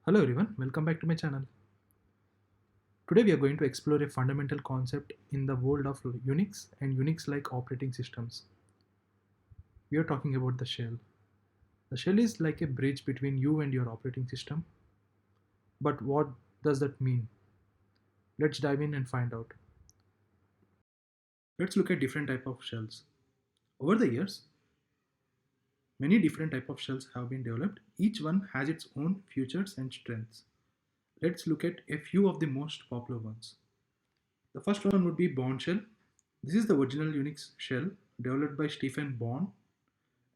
Hello everyone, welcome back to my channel. Today we are going to explore a fundamental concept in the world of Unix and Unix-like operating systems. We are talking about the shell. The shell is like a bridge between you and your operating system. But what does that mean? Let's dive in and find out. Let's look at different type of shells. Over the years, many different type of shells have been developed. Each one has its own features and strengths. Let's look at a few of the most popular ones. The first one would be Bourne shell. This is the original Unix shell developed by Stephen Bourne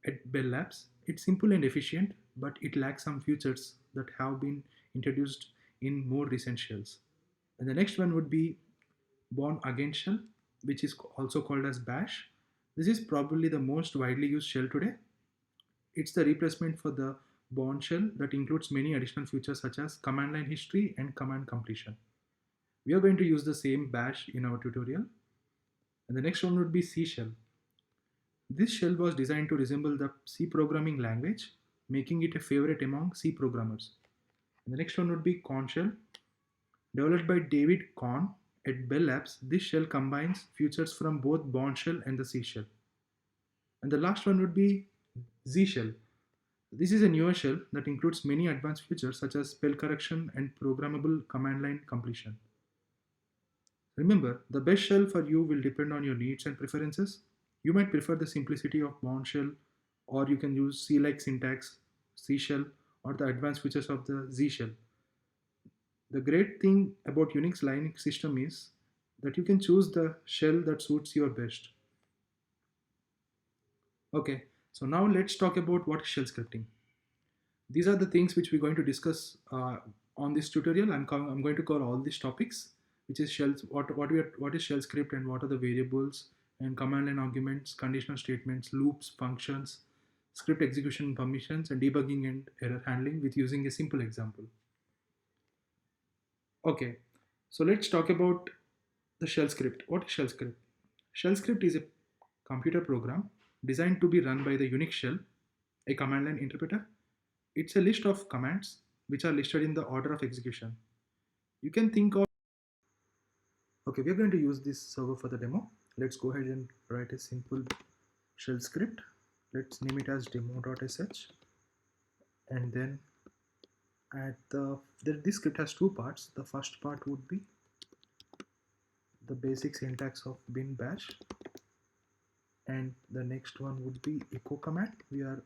at Bell Labs. It's simple and efficient, but it lacks some features that have been introduced in more recent shells. And the next one would be Bourne Again shell, which is also called as Bash. This is probably the most widely used shell today. It's the replacement for the Bourne shell that includes many additional features such as command line history and command completion. We are going to use the same Bash in our tutorial. And the next one would be C shell. This shell was designed to resemble the C programming language, making it a favorite among C programmers. And the next one would be Korn shell. Developed by David Korn at Bell Labs, this shell combines features from both Bourne shell and the C shell. And the last one would be Z shell. This is a newer shell that includes many advanced features such as spell correction and programmable command line completion. Remember, the best shell for you will depend on your needs and preferences. You might prefer the simplicity of Bourne shell, or you can use C-like syntax, C shell, or the advanced features of the Z shell. The great thing about Unix Linux system is that you can choose the shell that suits your best. Okay, so now let's talk about what is shell scripting. These are the things which we're going to discuss on this tutorial. I'm going to cover all these topics, which is shells, what is shell script and what are the variables and command line arguments, conditional statements, loops, functions, script execution permissions, and debugging and error handling with using a simple example. Okay, so let's talk about the shell script. What is shell script? Shell script is a computer program designed to be run by the Unix shell, a command line interpreter. It's a list of commands which are listed in the order of execution. You can think of, okay, we're going to use this server for the demo. Let's go ahead and write a simple shell script. Let's name it as demo.sh. And then this script has two parts. The first part would be the basic syntax of bin bash. And the next one would be echo command. We are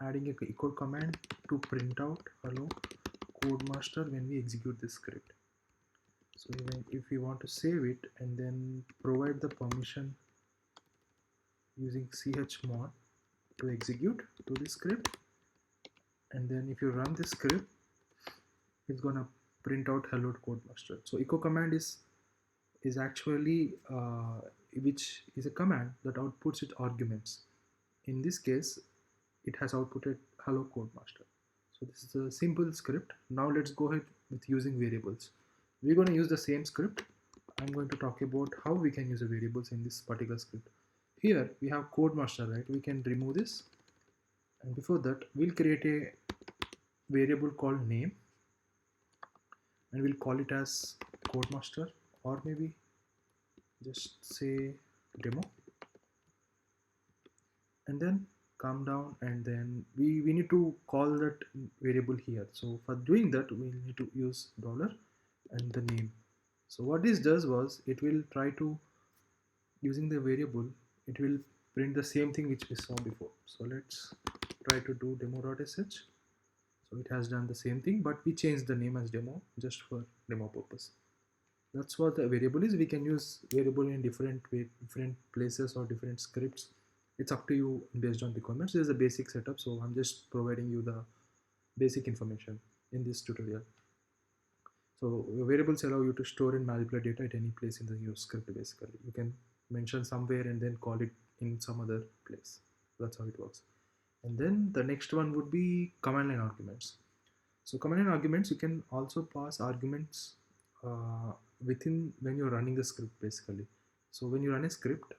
adding a echo command to print out hello CodeMaster when we execute this script. So even if we want to save it and then provide the permission using chmod to execute to this script, and then if you run this script, it's gonna print out hello CodeMaster. So echo command is actually which is a command that outputs its arguments. In this case, it has outputted hello CodeMaster. So this is a simple script. Now let's go ahead with using variables. We're going to use the same script. I'm going to talk about how we can use the variables in this particular script. Here we have CodeMaster, right? We can remove this, and before that we'll create a variable called name, and we'll call it as CodeMaster, or maybe just say demo, and then come down, and then we need to call that variable here. So for doing that, we need to use dollar and the name. So what this does was, it will try to, using the variable, it will print the same thing which we saw before. So let's try to do demo.sh. So it has done the same thing, but we changed the name as demo just for demo purpose. That's what the variable is. We can use variable in different places or different scripts. It's up to you based on requirements. This is a basic setup, so I'm just providing you the basic information in this tutorial. So variables allow you to store and manipulate data at any place in your script. Basically, you can mention somewhere and then call it in some other place. That's how it works. And then the next one would be command line arguments. So command line arguments, you can also pass arguments within when you're running the script basically. So when you run a script,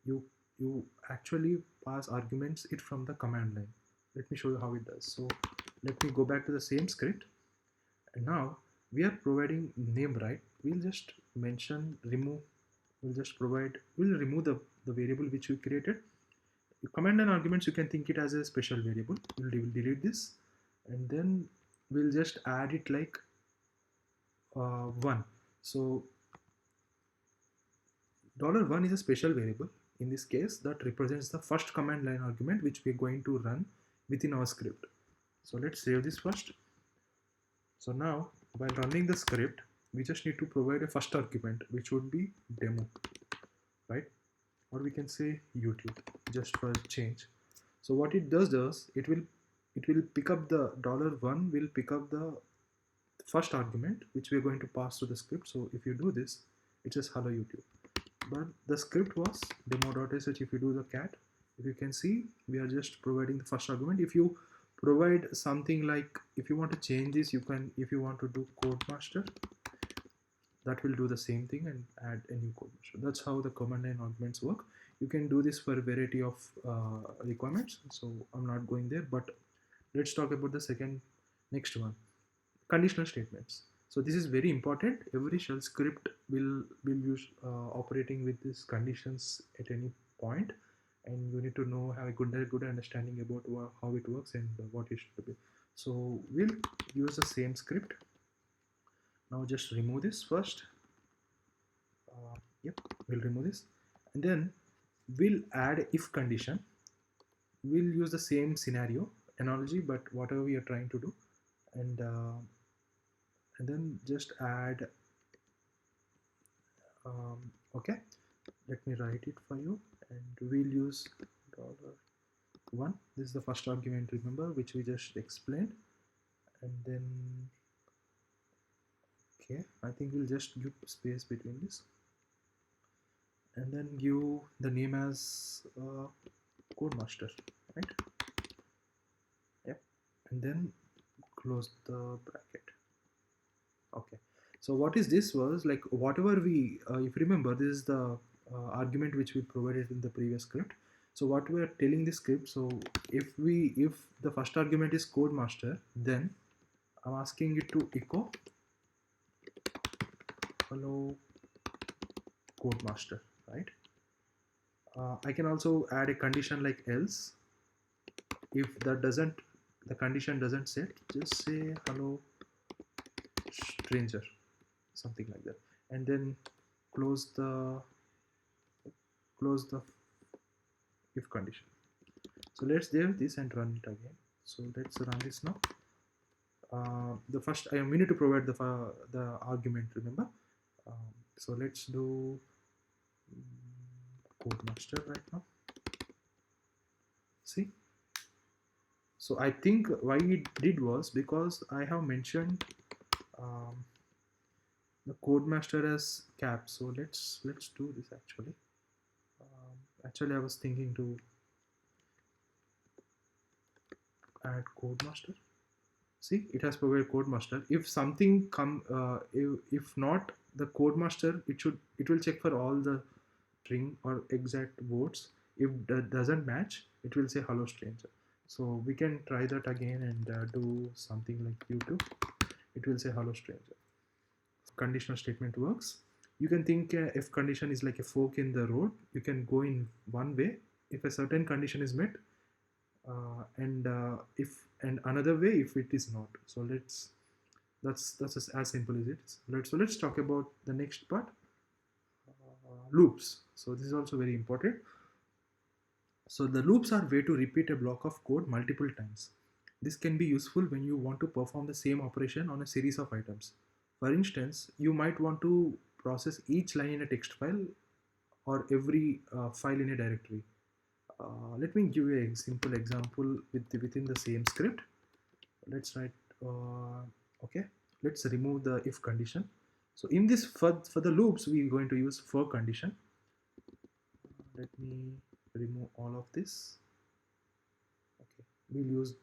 you actually pass arguments from the command line. Let me show you how it does. So let me go back to the same script. And now we are providing name, right? We'll just mention remove. We'll remove the variable which we created. Command and arguments, you can think it as a special variable. We'll delete this, and then we'll just add it like 1. So $1 is a special variable in this case that represents the first command line argument which we're going to run within our script. So let's save this first. So now while running the script, we just need to provide a first argument which would be demo, right? Or we can say YouTube just for change. So what it does it will pick up the $1 will pick up the first argument which we are going to pass to the script. So if you do this, it says hello YouTube, but the script was demo.sh. If you do the cat, if you can see, we are just providing the first argument. If you provide something like, if you want to change this, you can, if you want to do CodeMaster, that will do the same thing and add a new CodeMaster. That's how the command line arguments work. You can do this for a variety of requirements, so I'm not going there, but let's talk about the next one, conditional statements. So this is very important. Every shell script will use operating with these conditions at any point, and you need to know, have a good understanding about how it works and what it should be. So we'll use the same script. Now just remove this first. Yep, we'll remove this, and then we'll add if condition. We'll use the same scenario analogy, but whatever we are trying to do, and then just add okay, let me write it for you, and we'll use $1. This is the first argument, remember, which we just explained. And then okay, I think we'll just give space between this, and then give the name as CodeMaster, right? Yep, and then close the bracket. Okay, so what is this was like, whatever we if you remember, this is the argument which we provided in the previous script. So what we are telling this script, so if the first argument is CodeMaster, then I'm asking it to echo hello CodeMaster, right? I can also add a condition like else. If the condition doesn't set, just say hello stranger, something like that, and then close the if condition. So let's save this and run it again. So let's run this now. The first we need to provide the argument, remember. So let's do CodeMaster right now. See, so I think why it did was because I have mentioned the CodeMaster as cap. So let's do this actually. Actually I was thinking to add CodeMaster. See, it has provided CodeMaster. If something if not the CodeMaster, it will check for all the string or exact words. If that doesn't match, it will say hello stranger. So we can try that again and do something like YouTube. It will say hello stranger. Conditional statement works. You can think if condition is like a fork in the road. You can go in one way if a certain condition is met, and another way if it is not. So that's as simple as it is. Let's talk about the next part, loops. So this is also very important. So the loops are way to repeat a block of code multiple times. This can be useful when you want to perform the same operation on a series of items. For instance, you might want to process each line in a text file or every file in a directory. Let me give you a simple example within the same script. Let's write okay, let's remove the if condition. So in this, for the loops, we're going to use for condition. Let me remove all of this. Okay, we'll use,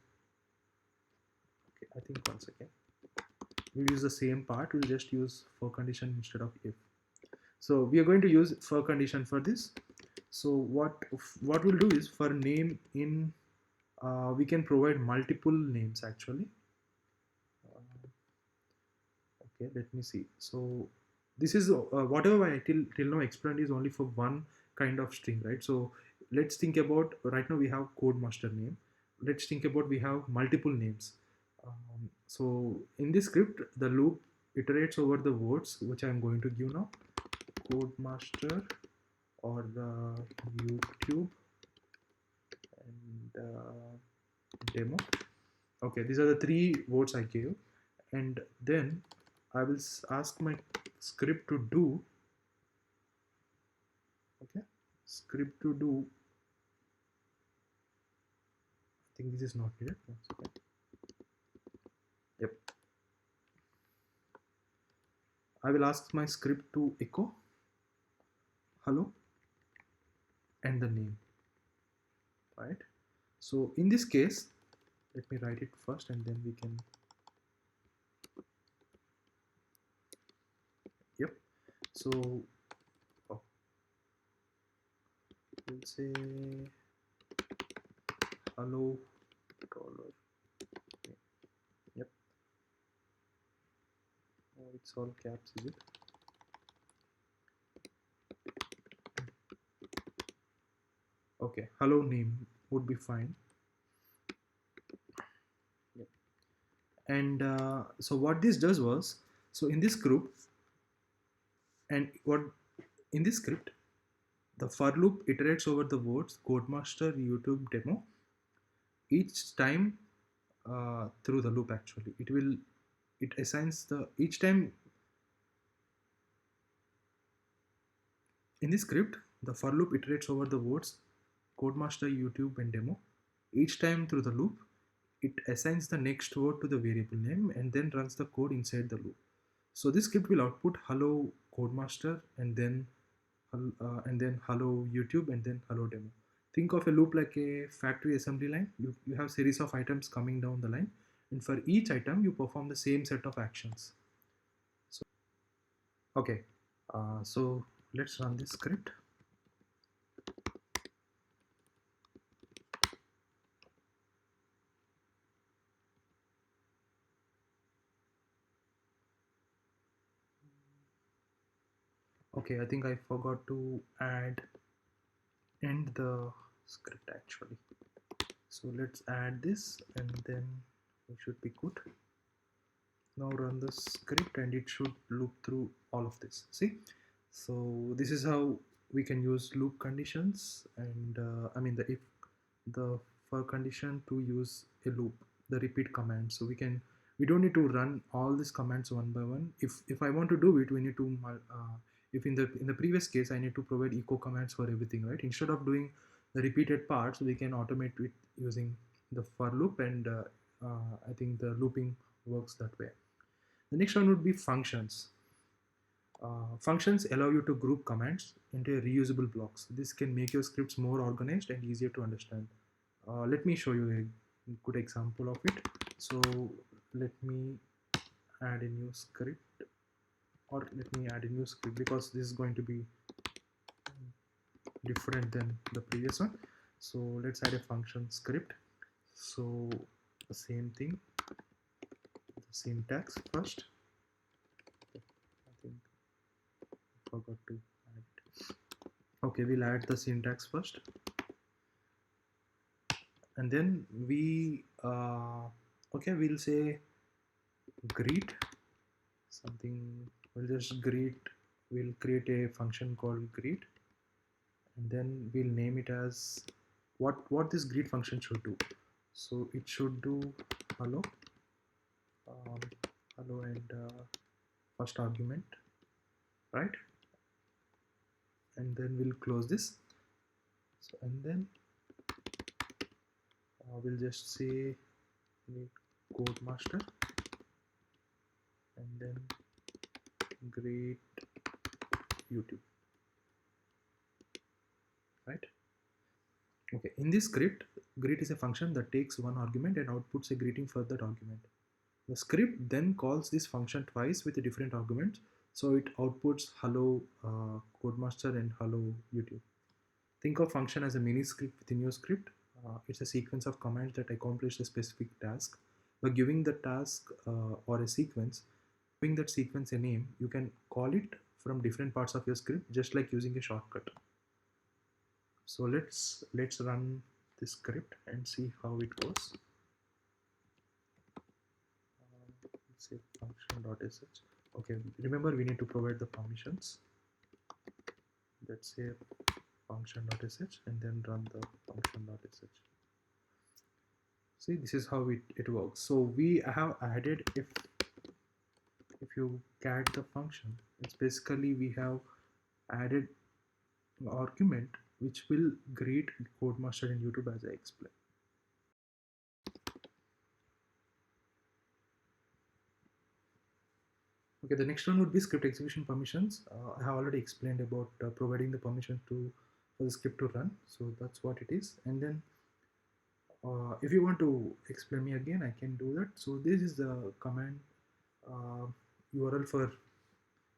okay, I think one second, we'll use the same part. We'll just use for condition instead of if. So we are going to use for condition for this. So what we'll do is, for name in we can provide multiple names actually. Okay, let me see. So this is whatever I till now explained is only for one kind of string, right? So let's think about, right now we have code master name. Let's think about, we have multiple names. So in this script, the loop iterates over the words which I am going to give now: code master, or YouTube, and demo. Okay, these are the three words I gave, and then I will ask my script to do. Okay, script to do. I think this is not needed. Okay. Yep. I will ask my script to echo hello and the name. Right. So in this case, let me write it first, and then we can. Yep. So oh, we'll say hello dollar. Yep. Oh, it's all caps, is it? Okay, hello name would be fine. Yep. And so what this does was, so in this group, and what in this script, the for loop iterates over the words CodeMaster YouTube demo each time through the loop. Actually, it assigns the each time. In this script, the for loop iterates over the words CodeMaster YouTube and demo each time through the loop. It assigns the next word to the variable name and then runs the code inside the loop. So this script will output hello CodeMaster, and then hello YouTube, and then hello demo. Think of a loop like a factory assembly line. You have series of items coming down the line, and for each item you perform the same set of actions. So okay, so let's run this script. Okay, I think I forgot to end the script actually. So let's add this, and then we should be good. Now run the script, and it should loop through all of this. See, so this is how we can use loop conditions, and I mean the for condition to use a loop, the repeat command. So we don't need to run all these commands one by one. If I want to do it, we need to if in the previous case I need to provide echo commands for everything, right? Instead of doing the repeated parts, we can automate it using the for loop, and I think the looping works that way. The next one would be functions. Functions allow you to group commands into reusable blocks. This can make your scripts more organized and easier to understand. Let me show you a good example of it. So let me add a new script, or let me add a new script, because this is going to be different than the previous one. So let's add a function script. So the same thing, the syntax first. I think I forgot to add it. Okay, we'll add the syntax first, and then okay, we'll say greet something. We'll just greet. We'll create a function called greet, and then we'll name it as what this greet function should do. So it should do hello, um, hello, and first argument, right? And then we'll close this. So and then we'll just say code master, and then greet YouTube, right? Okay, in this script, greet is a function that takes one argument and outputs a greeting for that argument. The script then calls this function twice with a different argument, so it outputs hello CodeMaster and hello YouTube. Think of function as a mini script within your script. It's a sequence of commands that accomplish a specific task. By giving the task or a sequence, giving that sequence a name, you can call it from different parts of your script, just like using a shortcut. So let's run this script and see how it goes. Let's say function.sh. Okay, remember we need to provide the permissions. Let's say function.sh and then run the function.sh. See, this is how it works. So we have added, if you cat the function, it's basically we have added an argument which will greet CodeMaster in YouTube as I explained. Okay, the next one would be script execution permissions. I have already explained about providing the permission for the script to run. So that's what it is. And then if you want to explain me again, I can do that. So this is the command URL for,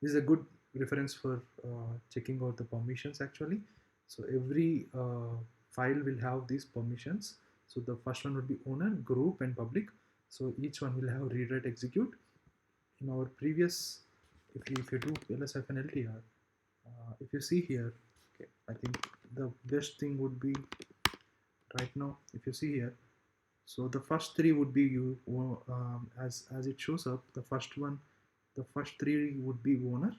this is a good reference for checking out the permissions actually. So every file will have these permissions. So the first one would be owner, group and public. So each one will have read, write, execute. In our previous, if you do ls-ltr, if you see here, okay, I think the best thing would be right now, if you see here, so the first three would be you, as it shows up, the first three would be owner,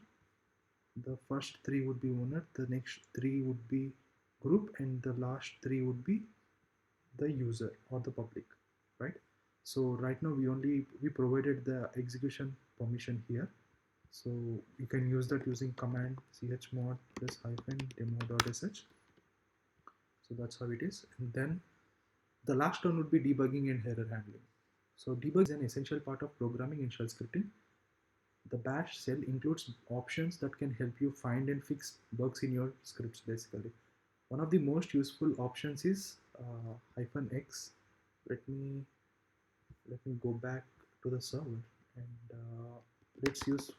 the first three would be owner, the next three would be group, and the last three would be the user or the public, right? So right now we provided the execution permission here, so you can use that using command chmod plus hyphen demo.sh. So that's how it is. And then the last one would be debugging and error handling. So debug is an essential part of programming in shell scripting. The bash shell includes options that can help you find and fix bugs in your scripts basically. One of the most useful options is -x. Let me go back to the server and let's use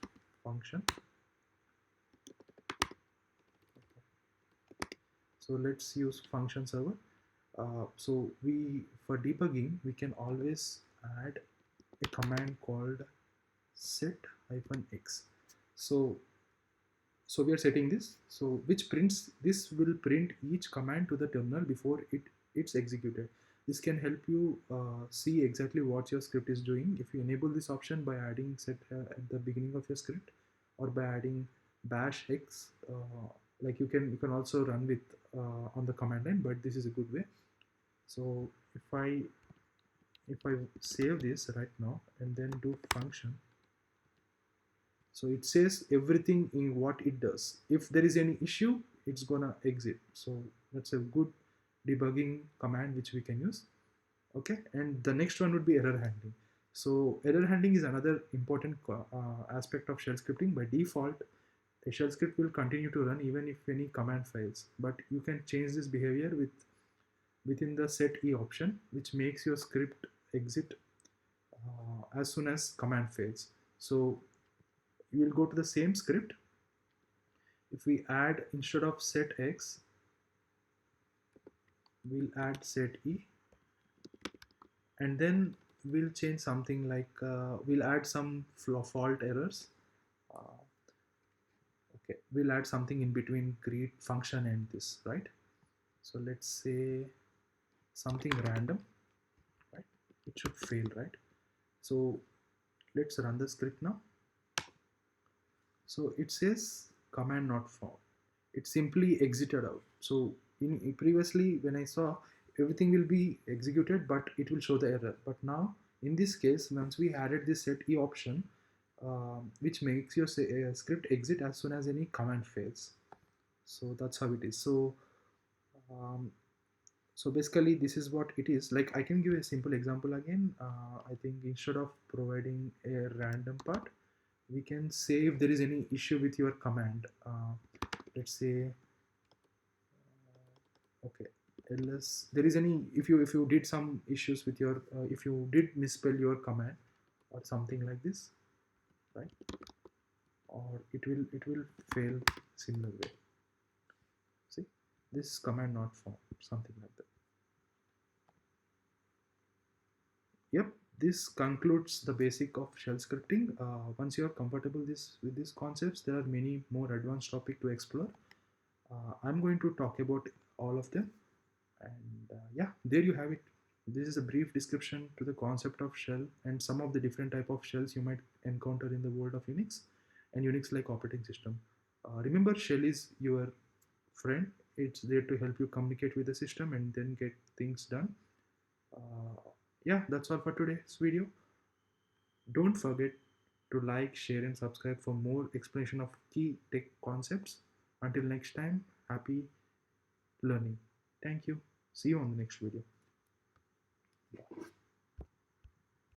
function. So let's use function server. So for debugging we can always add a command called set-x. So we are setting this, so which prints, this will print each command to the terminal before it's executed. This can help you see exactly what your script is doing if you enable this option by adding set at the beginning of your script, or by adding bash x. Like you can also run with on the command line, but this is a good way. So if I save this right now and then do function, so it says everything in what it does. If there is any issue, it's gonna exit. So that's a good debugging command which we can use. Okay, and the next one would be error handling. So error handling is another important aspect of shell scripting. By default, a shell script will continue to run even if any command fails, but you can change this behavior within the set e option, which makes your script exit as soon as command fails. So you will go to the same script. If we add, instead of set x, we'll add set e, and then we'll change something like we'll add some fault errors. Okay, we'll add something in between greet function and this, right? So let's say something random, right? It should fail, right? So let's run the script now. So it says command not found. It simply exited out. So in previously when I saw, everything will be executed but it will show the error. But now in this case, once we added this set e option, which makes your script exit as soon as any command fails. So that's how it is. Um, so basically this is what it is. Like I can give a simple example again. I think instead of providing a random part, we can say if there is any issue with your command. Let's say okay, ls, there is any, if you did some issues with your if you did misspell your command or something like this, right? Or it will fail similar way. See, this command not found, something like that. Yep, This concludes the basic of shell scripting. Once you are comfortable with these concepts, there are many more advanced topics to explore. I'm going to talk about all of them. And yeah, there you have it. This is a brief description to the concept of shell and some of the different type of shells you might encounter in the world of Unix and Unix like operating system. Remember, shell is your friend. It's there to help you communicate with the system and then get things done. Uh, yeah, that's all for today's video. Don't forget to like, share, and subscribe for more explanation of key tech concepts. Until next time, happy learning. Thank you. See you on the next video.